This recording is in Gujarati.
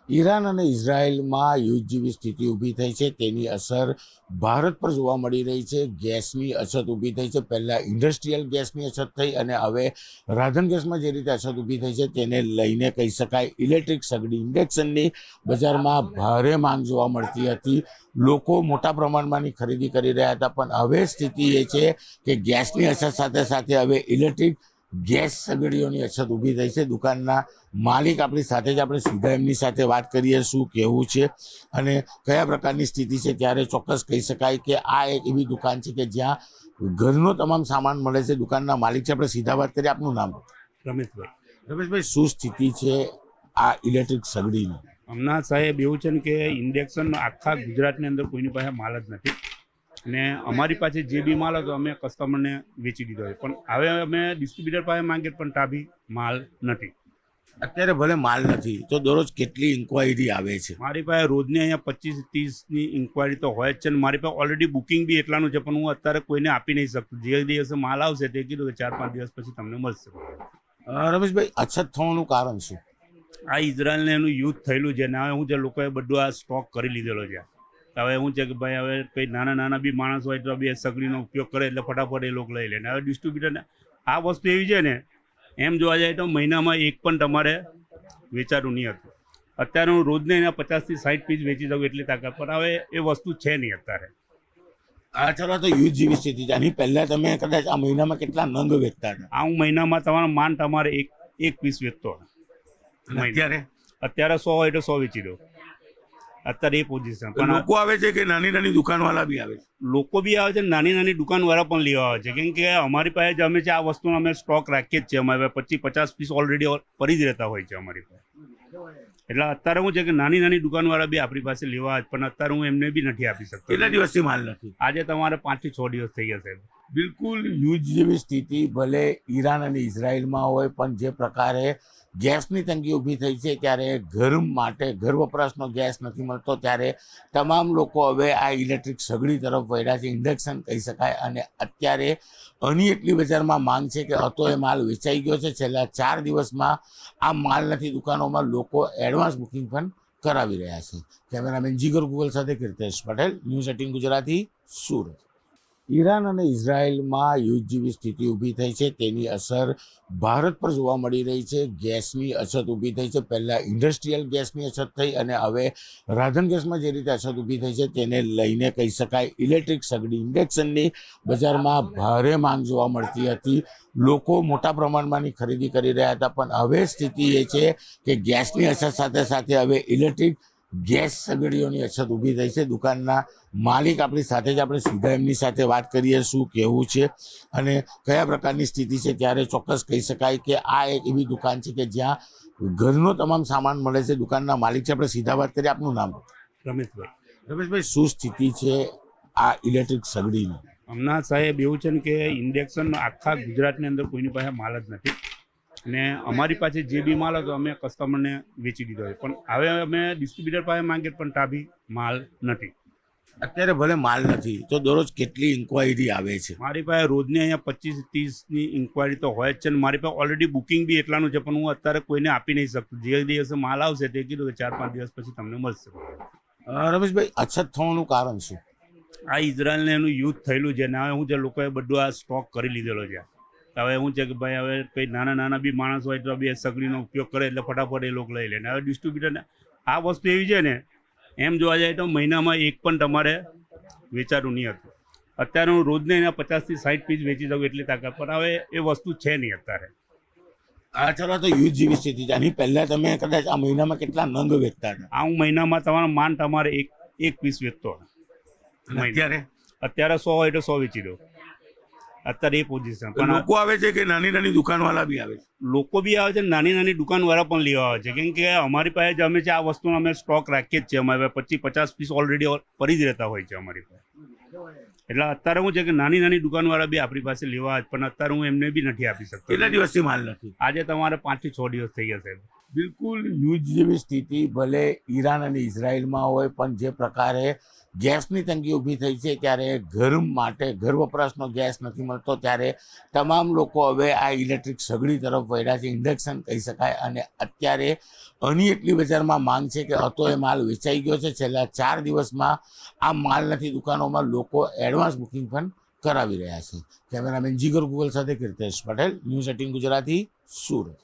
ઈરાન અને ઇઝરાયલમાં યુદ્ધ જેવી સ્થિતિ ઊભી થઈ છે. તેની અસર ભારત પર જોવા મળી રહી છે. ગેસની અછત ઊભી થઈ છે. પહેલાં ઇન્ડસ્ટ્રીયલ ગેસની અછત થઈ અને હવે રાંધણ ગેસમાં જે રીતે અછત ઊભી થઈ છે તેને લઈને કહી શકાય ઇલેક્ટ્રિક સગડી ઇન્ડક્શનની બજારમાં ભારે માંગ જોવા મળતી હતી. લોકો મોટા પ્રમાણમાંની ખરીદી કરી રહ્યા હતા, પણ હવે સ્થિતિ એ છે કે ગેસની અછત સાથે સાથે હવે ઇલેક્ટ્રિક ગેસ સગડીઓની અછત ઊભી થઈ છે. દુકાનના માલિક આપણી સાથે જ આપણે સીધા એમની સાથે વાત કરીએ શું કહેવું છે અને કયા પ્રકારની સ્થિતિ છે. ત્યારે ચોક્કસ કહી શકાય કે આ એક એવી દુકાન છે કે જ્યાં ઘરનો તમામ સામાન મળે છે. દુકાનના માલિક છે, આપણે સીધા વાત કરીએ. આપનું નામ? રમેશભાઈ, શું સ્થિતિ છે આ ઇલેક્ટ્રિક સગડીની? હમણાં સાહેબ એવું છે ને કે ઇન્ડક્શન આખા ગુજરાતની અંદર કોઈની પાસે માલ જ નથી ને અમારી પાસે જે બી માલ હતો અમે કસ્ટમરને વેચી દીધો છે, પણ હવે અમે ડિસ્ટ્રીબ્યુટર પાસે માંગીએ પણ ત્યાં બી માલ નથી. અત્યારે ભલે માલ નથી તો દરરોજ કેટલી ઇન્ક્વાયરી આવે છે? મારી પાસે રોજની અહીંયા 25-30ની ઇન્ક્વાયરી તો હોય જ છે ને મારી પાસે ઓલરેડી બુકિંગ બી એટલાનું છે, પણ હું અત્યારે કોઈને આપી નહીં શકતો. જે દિવસે માલ આવશે તે કીધું કે 4-5 દિવસ પછી તમને મળશે. રમેશભાઈ, અછત થવાનું કારણ શું? આ ઇઝરાયલને એનું યુદ્ધ થયેલું છે ને હવે હું જે લોકોએ બધું આ સ્ટોક કરી લીધેલો છે. હવે શું છે કે ભાઈ હવે કંઈ નાના બી માણસ હોય તો બી સગડીનો ઉપયોગ કરે એટલે ફટાફટ એ લોકો લઈ લે ને હવે ડિસ્ટ્રીબ્યુટરને આ વસ્તુ એવી છે ને એમ જોવા જાય તો મહિનામાં એક પણ તમારે વેચાતું નહીં હતું. અત્યારે હું રોજને એના 50 થી 60 પીસ વેચી દઉં એટલી તાકાત, પણ હવે એ વસ્તુ છે નહીં અત્યારે. ચાલો, તો યુદ્ધ જેવી સ્થિતિ છે. આની પહેલા તમે કદાચ આ મહિનામાં કેટલા નંગ વેચતા હતા? આ હું મહિનામાં તમારે એક પીસ વેચતો. અત્યારે 100 હોય તો 100 વેચી દઉં. અત્યારે એ પોઝિશન. પણ લોકો આવે છે કે નાની દુકાનવાળા બી આવે છે? લોકો બી આવે છે, નાની દુકાનવાળા પણ લેવા આવે છે, કેમ કે અમારી પાસે અમે છે આ વસ્તુનો અમે સ્ટોક રાખીએ જ છીએ. અમારે 25-50 પીસ ઓલરેડી પડી જ રહેતા હોય છે અમારી પાસે. એટલે અત્યારે શું છે કે નાની દુકાનવાળા બી આપણી પાસે લેવા આવે, પણ અત્યારે હું એમને બી નથી આપી શકતો. કેટલા દિવસથી માલ નથી? આજે તમારે 5 થી 6 દિવસ થઈ ગયા. બિલકુલ યુદ્ધ જેવી સ્થિતિ ભલે ઈરાન અને ઇઝરાયલમાં હોય, પણ જે પ્રકારે ગેસની તંગી ઊભી થઈ છે ત્યારે ઘર વપરાશનો ગેસ નથી મળતો, ત્યારે તમામ લોકો હવે આ ઇલેક્ટ્રિક સગડી તરફ વળ્યા છે. ઇન્ડક્શન કહી શકાય. અને અત્યારે આની એટલી બજારમાં માંગ છે કે હતો એ માલ વેચાઈ ગયો છે. છેલ્લા 4 દિવસમાં આ માલ નથી. દુકાનોમાં લોકો એડવાન્સ બુકિંગ પણ કરાવી રહ્યા છે. કેમેરામેન જીગર ગુગલ સાથે કીર્તેશ પટેલ, ન્યૂઝ 18 ગુજરાતી, સુરત. ઈરાન અને ઇઝરાયલમાં યુદ્ધ જેવી સ્થિતિ ઊભી થઈ છે. તેની અસર ભારત પર જોવા મળી રહી છે. ગેસની અછત ઊભી થઈ છે. પહેલાં ઇન્ડસ્ટ્રીયલ ગેસની અછત થઈ અને હવે રાંધણ ગેસમાં જે રીતે અછત ઊભી થઈ છે તેને લઈને કહી શકાય ઇલેક્ટ્રિક સગડી ઇન્ડક્શનની બજારમાં ભારે માંગ જોવા મળતી હતી. લોકો મોટા પ્રમાણમાંની ખરીદી કરી રહ્યા હતા, પણ હવે સ્થિતિ એ છે કે ગેસની અછત સાથે સાથે હવે ઇલેક્ટ્રિક ગેસ સગડીઓની અછત ઊભી થઈ છે. દુકાનના માલિક આપણી સાથે જ આપણે સીધા એમની સાથે વાત કરીએ શું કહેવું છે અને કયા પ્રકારની સ્થિતિ છે. ત્યારે ચોક્કસ કહી શકાય કે આ એક એવી દુકાન છે કે જ્યાં ઘરનો તમામ સામાન મળે છે. દુકાનના માલિક છે, આપણે સીધા વાત કરીએ. આપનું નામ? રમેશભાઈ, શું સ્થિતિ છે આ ઇલેક્ટ્રિક સગડીની? હમણાં સાહેબ એવું છે ને કે ઇન્ડક્શન આખા ગુજરાતની અંદર કોઈની પાસે માલ જ નથી ને અમારી પાસે જે બી માલ હતો અમે કસ્ટમરને વેચી દીધો છે, પણ હવે અમે ડિસ્ટ્રીબ્યુટર પાસે માંગીએ પણ ત્યાં બી માલ નથી. અત્યારે ભલે માલ નથી તો દરરોજ કેટલી ઇન્ક્વાયરી આવે છે? મારી પાસે રોજની અહીંયા 25-30ની ઇન્ક્વાયરી તો હોય જ છે ને મારી પાસે ઓલરેડી બુકિંગ બી એટલાનું છે, પણ હું અત્યારે કોઈને આપી નહીં શકતો. જે દિવસે માલ આવશે તે કીધું કે 4-5 દિવસ પછી તમને મળશે. રમેશભાઈ, અછત થવાનું કારણ શું? આ ઇઝરાયલને એનું યુદ્ધ થયેલું છે ને હવે હું જે લોકોએ બધું આ સ્ટોક કરી લીધેલો છે. હવે શું છે કે ભાઈ હવે કંઈ નાના બી માણસ હોય તો બી સગડીનો ઉપયોગ કરે એટલે ફટાફટ એ લોકો લઈ લે ને હવે ડિસ્ટ્રીબ્યુટરને આ વસ્તુ એવી છે ને એમ જોવા જાય તો મહિનામાં એક પણ તમારે વેચાતું નહીં હતું. અત્યારે હું રોજને એના 50 થી 60 પીસ વેચી દઉં એટલી તાકાત, પણ હવે એ વસ્તુ છે નહીં અત્યારે. ચાલો, તો યુદ્ધ જેવી સ્થિતિ છે. આની પહેલા તમે કદાચ આ મહિનામાં કેટલા નંગ વેચતા હતા? આ હું મહિનામાં તમારે એક પીસ વેચતો. અત્યારે 100 હોય તો 100 વેચી દઉં. અત્યારે એ પોઝિશન. પણ લોકો આવે છે કે નાની દુકાનવાળા બી આવે છે? લોકો બી આવે છે, નાની દુકાનવાળા પણ લેવા આવે છે, કેમ કે અમારી પાસે અમે છે આ વસ્તુનો અમે સ્ટોક રાખીએ જ છીએ. અમારે 25-50 પીસ ઓલરેડી પડી જ રહેતા હોય છે અમારી પાસે. એટલે અત્યારે શું છે કે નાની દુકાનવાળા બી આપણી પાસે લેવા આવે, પણ અત્યારે હું એમને બી નથી આપી શકતો. કેટલા દિવસથી માલ નથી? આજે તમારે 5 થી 6 દિવસ થઈ ગયા. બિલકુલ યુદ્ધ જેવી સ્થિતિ ભલે ઈરાન અને ઇઝરાયલમાં હોય, પણ જે પ્રકારે ગેસની તંગી ઊભી થઈ છે ત્યારે ઘર વપરાશનો ગેસ નથી મળતો, ત્યારે તમામ લોકો હવે આ ઇલેક્ટ્રિક સગડી તરફ વળ્યા છે, ઇન્ડક્શન કહી શકાય. અને અત્યારે આની એટલી બજારમાં માંગ છે કે હતો એ માલ વેચાઈ ગયો છે. છેલ્લા 4 દિવસમાં આ માલ નથી, દુકાનોમાં લોકો એડવાન્સ બુકિંગ પણ કરાવી રહ્યા છે. કેમેરામેન જીગર ગુગલ સાથે કીર્તેશ પટેલ, ન્યૂઝ 18 ગુજરાતી, સુરત.